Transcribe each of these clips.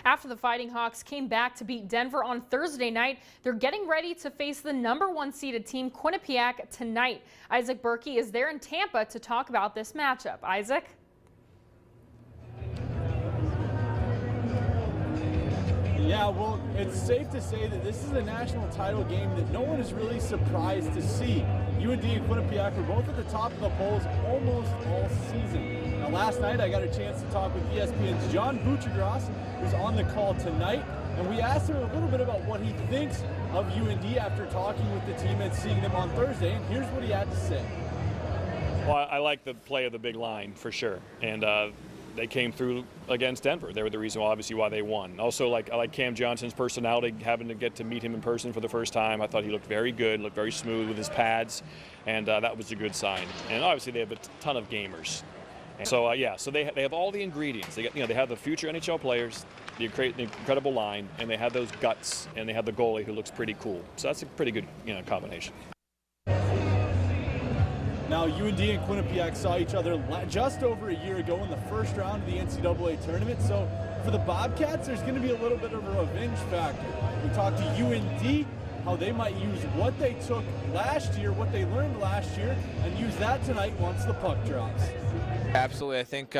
After the Fighting Hawks came back to beat Denver on Thursday night, they're getting ready to face the #1 seeded team Quinnipiac tonight. Isaac Berkey is there in Tampa to talk about this matchup. Isaac? Yeah, well, it's safe to say that this is a national title game that no one is really surprised to see. UND and Quinnipiac were both at the top of the polls almost all season. Now, last night I got a chance to talk with ESPN's John Buchagras, who's on the call tonight, and we asked him a little bit about what he thinks of UND after talking with the team and seeing them on Thursday, and here's what he had to say. Well, I like the play of the big line for sure, and they came through against Denver. They were the reason, obviously, why they won. Also, I like Cam Johnson's personality, having to get to meet him in person for the first time. I thought he looked very good, looked very smooth with his pads, and that was a good sign. And obviously, they have a ton of gamers. And so, so they have all the ingredients. They have the future NHL players, the incredible line, and they have those guts, and they have the goalie who looks pretty cool. So that's a pretty good combination. Now, UND and Quinnipiac saw each other just over a year ago in the first round of the NCAA tournament. So for the Bobcats, there's going to be a little bit of a revenge factor. We talked to UND, how they might use what they took last year, what they learned last year, and use that tonight once the puck drops. Absolutely. I think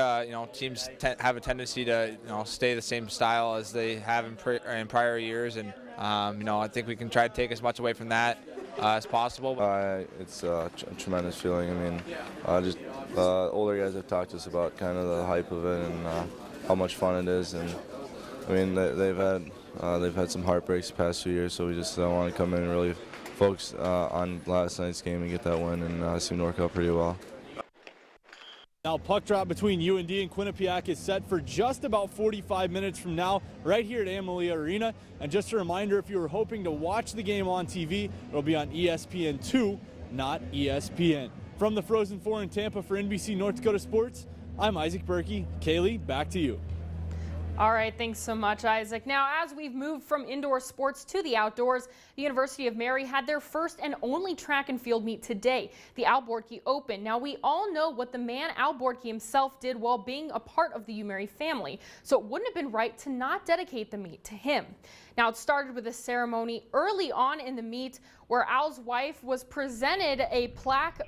teams have a tendency to stay the same style as they have in prior years, and I think we can try to take as much away from that as possible. It's a tremendous feeling. I mean, just older guys have talked to us about kind of the hype of it and how much fun it is. And I mean, they've had some heartbreaks the past few years, so we just want to come in and really focus on last night's game and get that win, and seem to work out pretty well. Now, puck drop between UND and Quinnipiac is set for just about 45 minutes from now, right here at Emery Arena. And just a reminder, if you were hoping to watch the game on TV, it'll be on ESPN2, not ESPN. From the Frozen Four in Tampa for NBC North Dakota Sports, I'm Isaac Berkey. Kaleigh, back to you. All right, thanks so much, Isaac. Now, as we've moved from indoor sports to the outdoors, the University of Emery had their first and only track and field meet today, the Al Bortke Open. Now, we all know what the man Al Bortke himself did while being a part of the Emery family, so it wouldn't have been right to not dedicate the meet to him. Now, it started with a ceremony early on in the meet where Al's wife was presented a plaque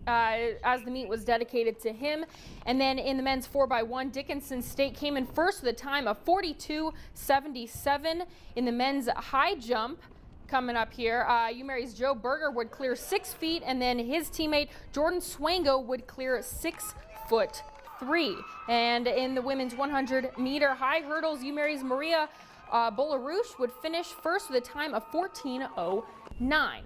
as the meet was dedicated to him. And then in the men's 4x1, Dickinson State came in first with a time of 42.77. In the men's high jump, coming up here, UMary's Joe Berger would clear 6 feet, and then his teammate Jordan Swango would clear 6'3". And in the women's 100-meter high hurdles, UMary's Maria Bolarouche would finish first with a time of 14.09.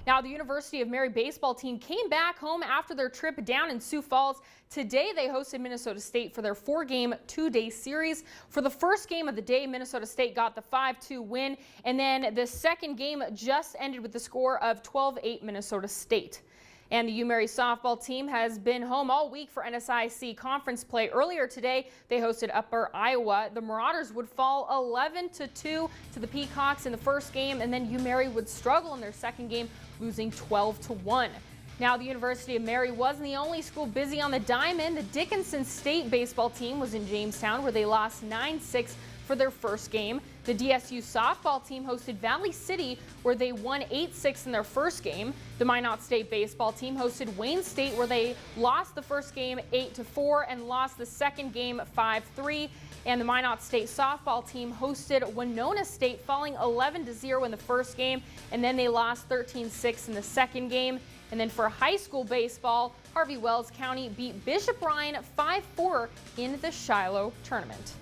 Now, the University of Emery baseball team came back home after their trip down in Sioux Falls. Today, they hosted Minnesota State for their 4-game, 2-day series. For the first game of the day, Minnesota State got the 5-2 win, and then the second game just ended with the score of 12-8 Minnesota State. And the UMary softball team has been home all week for NSIC conference play. Earlier today, they hosted Upper Iowa. The Marauders would fall 11-2 to the Peacocks in the first game, and then UMary would struggle in their second game, losing 12-1. Now, the University of Emery wasn't the only school busy on the diamond. The Dickinson State baseball team was in Jamestown, where they lost 9-6 for their first game. The DSU softball team hosted Valley City, where they won 8-6 in their first game. The Minot State baseball team hosted Wayne State, where they lost the first game 8-4 and lost the second game 5-3. And the Minot State softball team hosted Winona State, falling 11-0 in the first game, and then they lost 13-6 in the second game. And then for high school baseball, Harvey Wells County beat Bishop Ryan 5-4 in the Shiloh tournament.